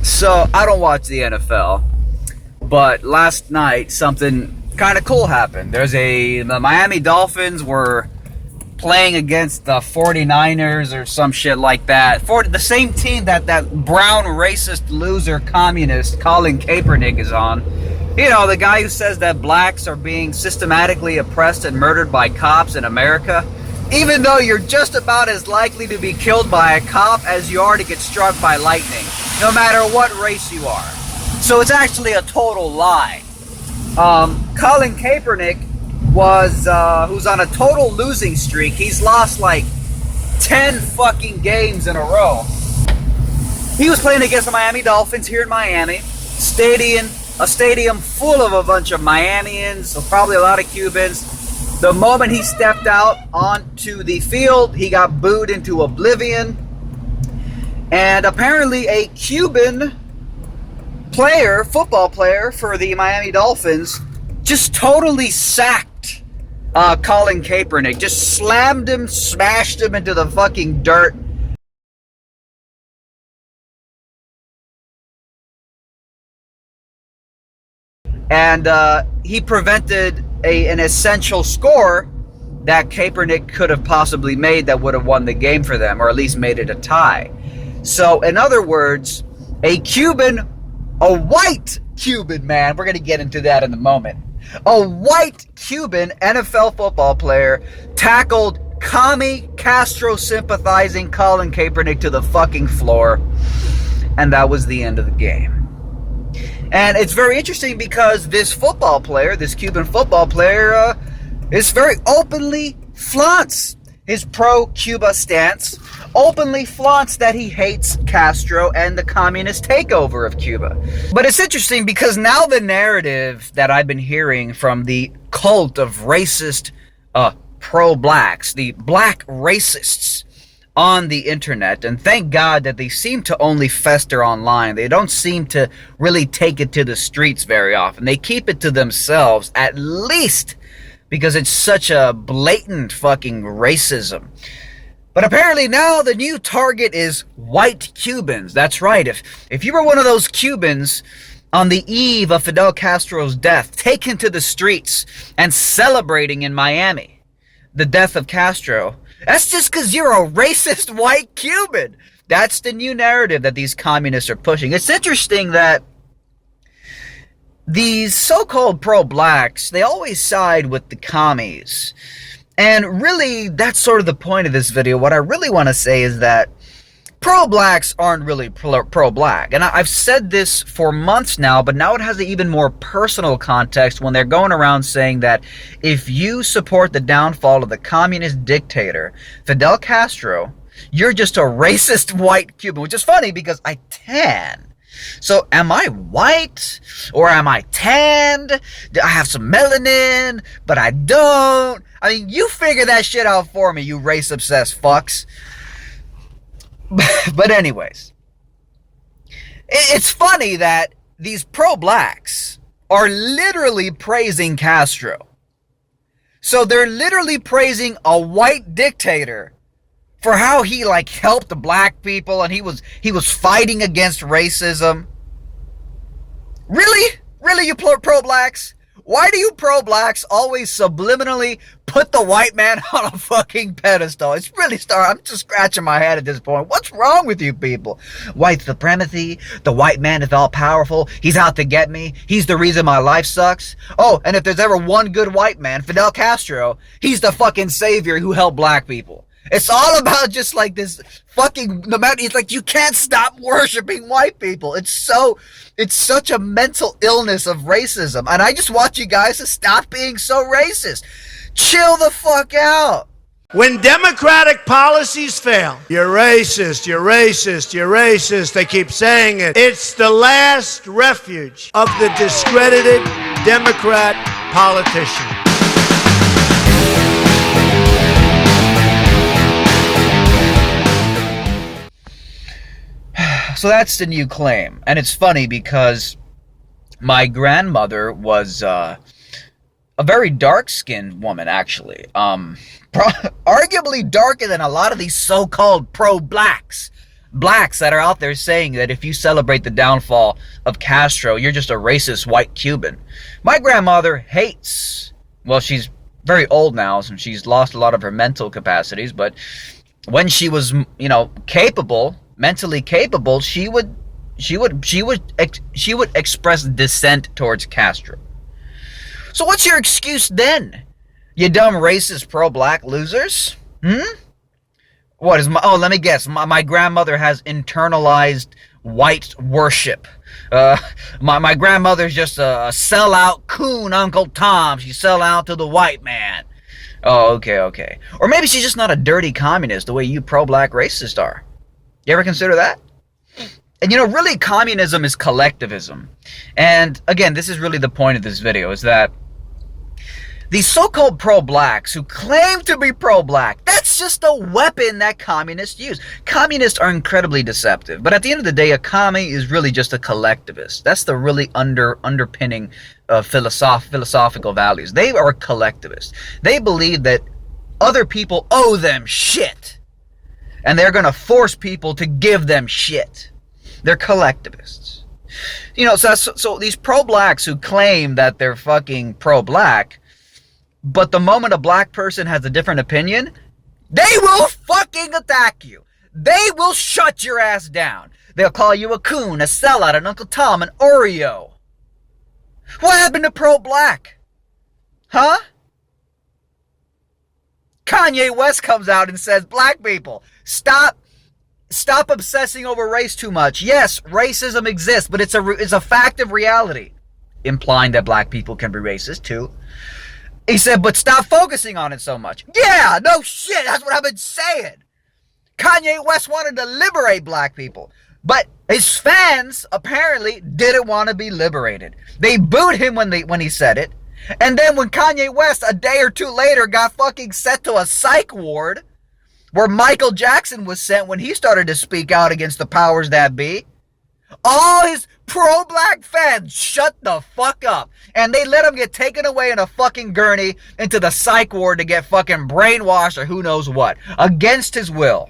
So I don't watch the NFL, but last night something kind of cool happened. The Miami Dolphins were playing against the 49ers or some shit like that. For the same team that brown racist loser communist Colin Kaepernick is on. You know, the guy who says that blacks are being systematically oppressed and murdered by cops in America. Even though you're just about as likely to be killed by a cop as you are to get struck by lightning, no matter what race you are. So it's actually a total lie. Colin Kaepernick who's on a total losing streak. He's lost like 10 fucking games in a row. He was playing against the Miami Dolphins here in Miami. A stadium full of a bunch of Miamians, so probably a lot of Cubans. The moment he stepped out onto the field, he got booed into oblivion. And apparently a Cuban football player for the Miami Dolphins, just totally sacked Colin Kaepernick. Just slammed him, smashed him into the fucking dirt. And he prevented an essential score that Kaepernick could have possibly made that would have won the game for them, or at least made it a tie. So, in other words, a white Cuban man, we're going to get into that in a moment. A white Cuban NFL football player tackled commie Castro sympathizing Colin Kaepernick to the fucking floor. And that was the end of the game. And it's very interesting because this Cuban football player, is very openly flaunts his pro-Cuba stance, openly flaunts that he hates Castro and the communist takeover of Cuba. But it's interesting because now the narrative that I've been hearing from the cult of racist pro-blacks, the black racists on the internet, and thank God that they seem to only fester online. They don't seem to really take it to the streets very often. They keep it to themselves, at least because it's such a blatant fucking racism. But apparently now the new target is white Cubans. That's right. If you were one of those Cubans on the eve of Fidel Castro's death, taken to the streets and celebrating in Miami the death of Castro, that's just because you're a racist white Cuban. That's the new narrative that these communists are pushing. It's interesting that these so-called pro-blacks, they always side with the commies. And really, that's sort of the point of this video. What I really want to say is that pro-blacks aren't really pro-black. And I've said this for months now, but now it has an even more personal context when they're going around saying that if you support the downfall of the communist dictator, Fidel Castro, you're just a racist white Cuban, which is funny because I tan. So am I white or am I tanned? Do I have some melanin, but I don't? I mean, you figure that shit out for me, you race-obsessed fucks. But anyways, it's funny that these pro-blacks are literally praising Castro. So they're literally praising a white dictator for how he helped the black people and he was fighting against racism. Really? Really, you pro-blacks? Why do you pro-blacks always subliminally put the white man on a fucking pedestal? It's really I'm just scratching my head at this point. What's wrong with you people? White supremacy, the white man is all powerful, he's out to get me, he's the reason my life sucks. Oh, and if there's ever one good white man, Fidel Castro, he's the fucking savior who helped black people. It's all about just this fucking, no matter, it's you can't stop worshiping white people. It's such a mental illness of racism. And I just want you guys to stop being so racist. Chill the fuck out. When democratic policies fail, you're racist, you're racist, you're racist. They keep saying it. It's the last refuge of the discredited Democrat politician. So that's the new claim. And it's funny because my grandmother was a very dark-skinned woman, actually. Arguably darker than a lot of these so-called pro-blacks. blacks that are out there saying that if you celebrate the downfall of Castro, you're just a racist white Cuban. My grandmother hates, well, she's very old now, so she's lost a lot of her mental capacities, but when she was, capable, mentally capable, she would express dissent towards Castro. So what's your excuse then? You dumb racist pro-black losers? What is let me guess. My grandmother has internalized white worship. My grandmother's just a sellout coon Uncle Tom. She sell out to the white man. Oh, okay. Or maybe she's just not a dirty communist the way you pro-black racists are. You ever consider that? And really communism is collectivism. And again, this is really the point of this video, is that these so-called pro-blacks who claim to be pro-black, that's just a weapon that communists use. Communists are incredibly deceptive. But at the end of the day, a commie is really just a collectivist. That's the really underpinning philosophical values. They are collectivists. They believe that other people owe them shit. And they're going to force people to give them shit. They're collectivists. So these pro-blacks who claim that they're fucking pro-black, but the moment a black person has a different opinion, they will fucking attack you. They will shut your ass down. They'll call you a coon, a sellout, an Uncle Tom, an Oreo. What happened to pro-black? Huh? Kanye West comes out and says, black people, stop obsessing over race too much. Yes, racism exists, but it's a fact of reality. Implying that black people can be racist too. He said, but stop focusing on it so much. Yeah, no shit, that's what I've been saying. Kanye West wanted to liberate black people, but his fans apparently didn't want to be liberated. They booed him when he said it. And then when Kanye West, a day or two later, got fucking sent to a psych ward, where Michael Jackson was sent when he started to speak out against the powers that be, all his pro-black fans shut the fuck up. And they let him get taken away in a fucking gurney into the psych ward to get fucking brainwashed or who knows what. Against his will.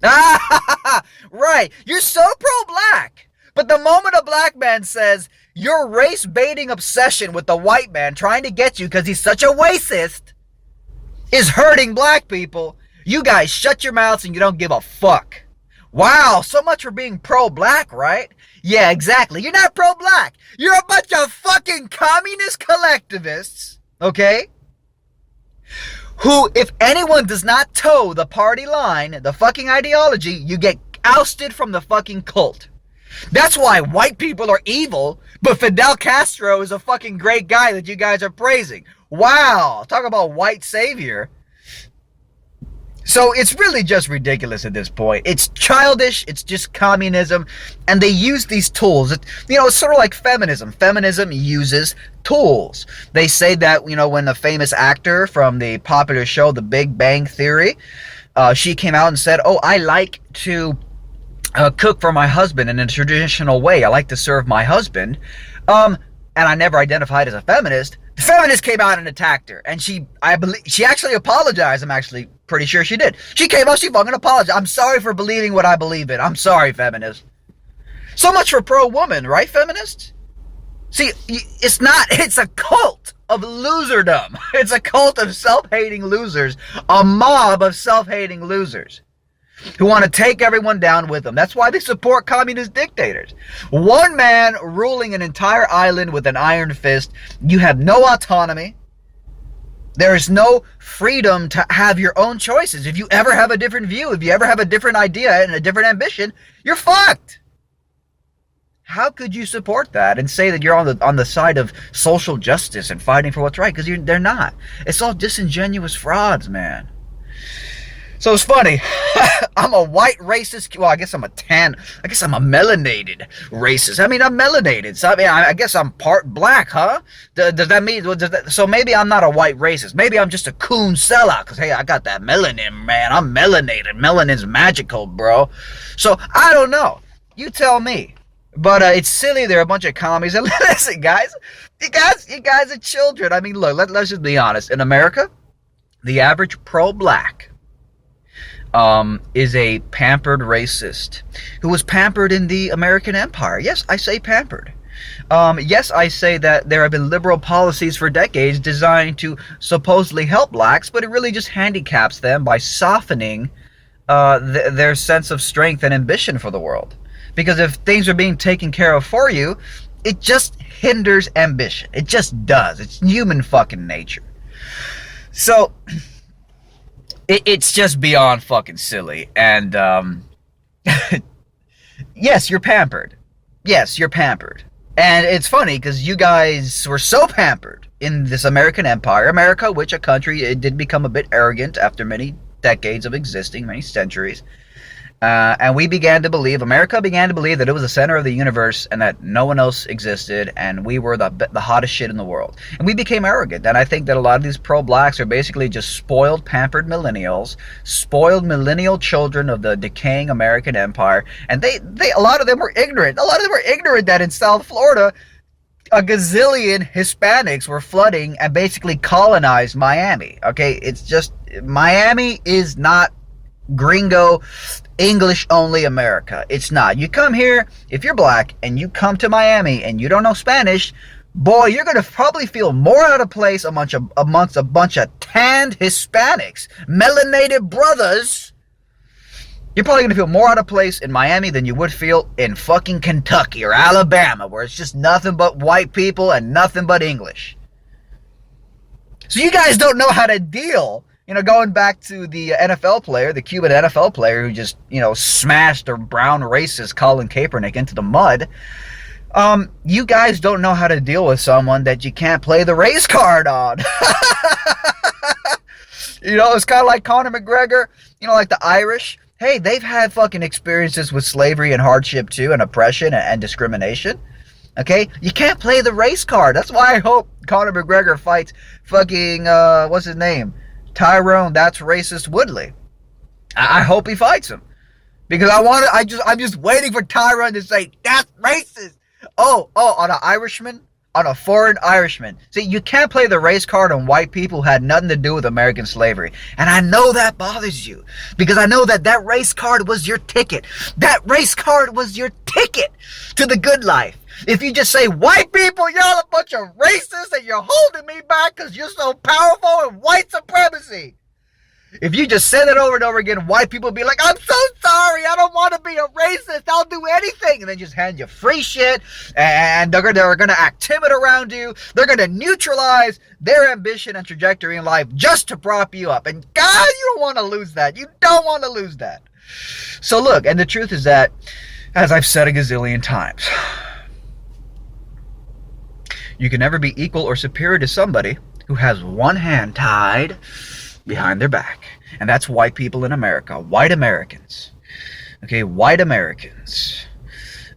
Right. You're so pro-black. But the moment a black man says, your race-baiting obsession with the white man trying to get you because he's such a racist is hurting black people, you guys shut your mouths and you don't give a fuck. Wow, so much for being pro-black, right? Yeah, exactly. You're not pro-black. You're a bunch of fucking communist collectivists, okay? Who, if anyone does not toe the party line, the fucking ideology, you get ousted from the fucking cult. That's why white people are evil, but Fidel Castro is a fucking great guy that you guys are praising. Wow, talk about white savior. So it's really just ridiculous at this point. It's childish, it's just communism, and they use these tools. It's sort of like feminism. Feminism uses tools. They say that, when the famous actor from the popular show, The Big Bang Theory, she came out and said, I like to cook for my husband in a traditional way. I like to serve my husband. And I never identified as a feminist. The feminist came out and attacked her. And I believe she actually apologized. I'm actually pretty sure she did. She came out, she fucking apologized. I'm sorry for believing what I believe in. I'm sorry, feminist. So much for pro-woman, right, feminists? See, it's a cult of loserdom. It's a cult of self-hating losers. A mob of self-hating losers who want to take everyone down with them. That's why they support communist dictators. One man ruling an entire island with an iron fist. You have no autonomy. There is no freedom to have your own choices. If you ever have a different view, if you ever have a different idea and a different ambition, you're fucked. How could you support that and say that you're on the side of social justice and fighting for what's right? Because they're not. It's all disingenuous frauds, man. So it's funny. I'm a white racist. Well, I guess I'm a melanated racist. I mean, I'm melanated. So I guess I'm part black, huh? Does that mean, so maybe I'm not a white racist. Maybe I'm just a coon sellout. Because, hey, I got that melanin, man. I'm melanated. Melanin's magical, bro. So I don't know. You tell me. But it's silly. They're a bunch of commies. And listen, guys. You guys are children. I mean, look, let's just be honest. In America, the average pro-black is a pampered racist who was pampered in the American empire. Yes, I say pampered. Yes, I say that there have been liberal policies for decades designed to supposedly help blacks, but it really just handicaps them by softening their sense of strength and ambition for the world. Because if things are being taken care of for you, it just hinders ambition. It just does. It's human fucking nature. So it's just beyond fucking silly. And yes, you're pampered. Yes, you're pampered. And it's funny because you guys were so pampered in this American empire, America, which a country, it did become a bit arrogant after many decades of existing, many centuries. And America began to believe that it was the center of the universe and that no one else existed, and we were the hottest shit in the world. And we became arrogant, and I think that a lot of these pro-blacks are basically just spoiled, pampered millennials, spoiled millennial children of the decaying American empire, and a lot of them were ignorant. A lot of them were ignorant that in South Florida, a gazillion Hispanics were flooding and basically colonized Miami. Okay, it's just, Miami is not gringo, English only America. It's not. You come here, if you're black, and you come to Miami and you don't know Spanish, boy, you're going to probably feel more out of place amongst a bunch of tanned Hispanics, melanated brothers. You're probably going to feel more out of place in Miami than you would feel in fucking Kentucky or Alabama, where it's just nothing but white people and nothing but English. So you guys don't know how to deal. Going back to the NFL player, the Cuban NFL player who just, smashed a brown racist Colin Kaepernick into the mud. You guys don't know how to deal with someone that you can't play the race card on. It's kind of like Conor McGregor, like the Irish. Hey, they've had fucking experiences with slavery and hardship too, and oppression and discrimination. Okay? You can't play the race card. That's why I hope Conor McGregor fights fucking, what's his name? Tyrone, that's racist Woodley. I hope he fights him. Because I'm just waiting for Tyrone to say, that's racist. Oh, on an Irishman? On a foreign Irishman. See, you can't play the race card on white people who had nothing to do with American slavery. And I know that bothers you. Because I know that race card was your ticket. That race card was your ticket to the good life. If you just say, white people, y'all a bunch of racists and you're holding me back because you're so powerful in white supremacy. If you just say that over and over again, white people be like, I'm so sorry, I don't want to be a racist, I'll do anything. And then just hand you free shit, and they're gonna act timid around you. They're gonna neutralize their ambition and trajectory in life just to prop you up. And God, you don't want to lose that. You don't want to lose that. So look, and the truth is that, as I've said a gazillion times, you can never be equal or superior to somebody who has one hand tied behind their back. And that's white people in America. White Americans. Okay, white Americans.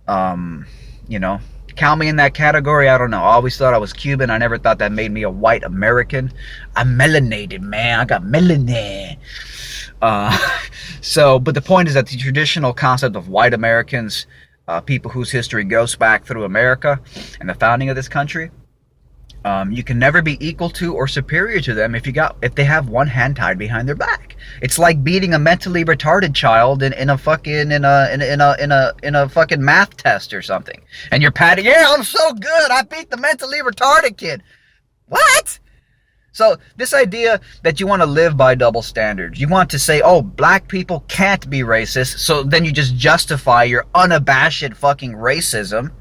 Count me in that category. I don't know. I always thought I was Cuban. I never thought that made me a white American. I'm melanated, man. I got melanin. But the point is that the traditional concept of white Americans, people whose history goes back through America and the founding of this country, you can never be equal to or superior to them if they have one hand tied behind their back. It's like beating a mentally retarded child in a fucking math test or something, and you're patting, yeah, I'm so good, I beat the mentally retarded kid. What? So this idea that you want to live by double standards, you want to say, oh, black people can't be racist, so then you just justify your unabashed fucking racism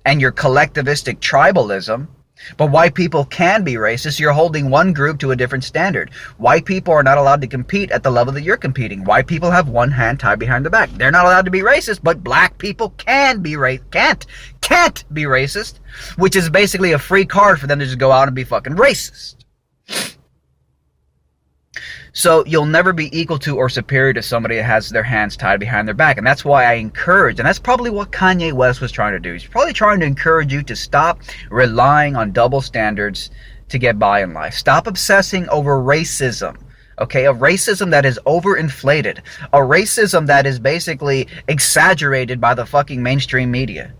and your collectivistic tribalism. But white people can be racist. You're holding one group to a different standard. White people are not allowed to compete at the level that you're competing. White people have one hand tied behind their back. They're not allowed to be racist, but black people can be can't be racist, which is basically a free card for them to just go out and be fucking racist. So you'll never be equal to or superior to somebody that has their hands tied behind their back. And that's why I encourage, and that's probably what Kanye West was trying to do. He's probably trying to encourage you to stop relying on double standards to get by in life. Stop obsessing over racism. Okay, a racism that is overinflated. A racism that is basically exaggerated by the fucking mainstream media.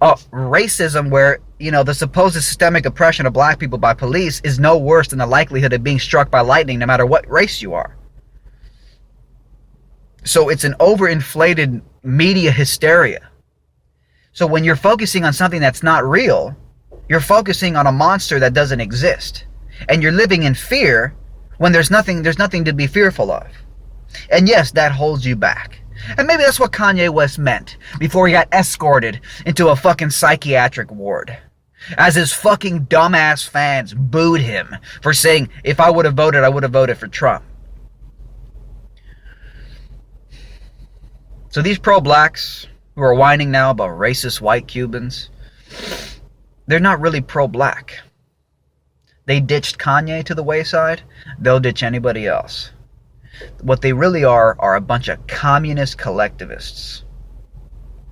Racism where, the supposed systemic oppression of black people by police is no worse than the likelihood of being struck by lightning no matter what race you are. So it's an overinflated media hysteria. So when you're focusing on something that's not real, you're focusing on a monster that doesn't exist. And you're living in fear when there's nothing to be fearful of. And yes, that holds you back. And maybe that's what Kanye West meant before he got escorted into a fucking psychiatric ward. As his fucking dumbass fans booed him for saying, if I would have voted, I would have voted for Trump. So these pro-blacks who are whining now about racist white Cubans, they're not really pro-black. They ditched Kanye to the wayside, they'll ditch anybody else. What they really are a bunch of communist collectivists.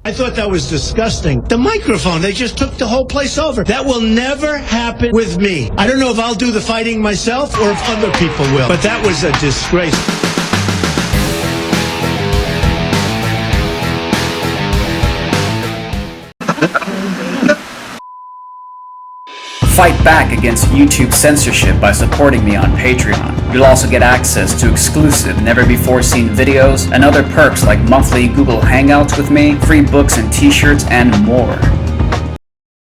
I thought that was disgusting. The microphone, they just took the whole place over. That will never happen with me. I don't know if I'll do the fighting myself or if other people will, but that was a disgrace. Fight back against YouTube censorship by supporting me on Patreon. You'll also get access to exclusive, never-before-seen videos and other perks like monthly Google Hangouts with me, free books and t-shirts, and more.